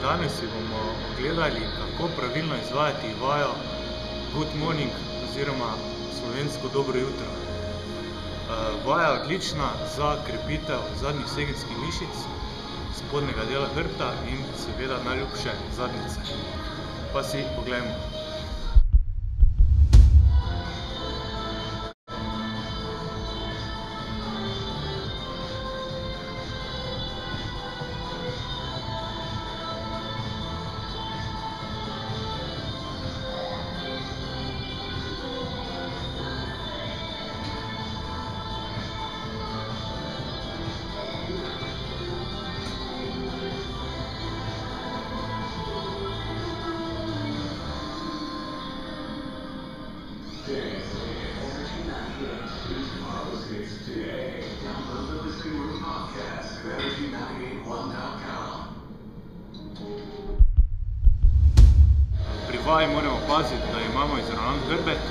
Danes si bomo ogledali, kako pravilno izvajati vajo Good Morning oziroma slovensko dobro jutro. Vaja je odlična za krepitev zadnjih stegenskih mišic, spodnjega dela hrbta in seveda najljubše zadnjice. Pa si poglejmo. Pri vaji moramo paziti, da imamo izravnan hrbet,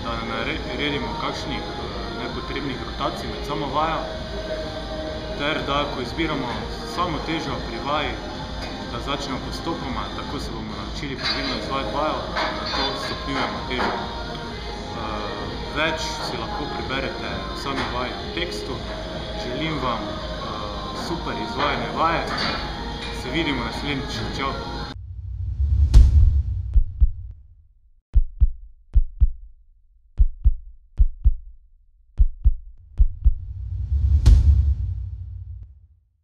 da ne naredimo kakšnih nepotrebnih rotacij med samo vajo, ter da ko izbiramo samo težo pri vaji, da začnemo postopoma, tako se bomo naučili pravilno izvajati vajo, da to stopnjujemo težo. Več si lahko preberete v sami vaji v tekstu. Želim vam super izvajanje vaje. Se vidimo naslednjič. Čau!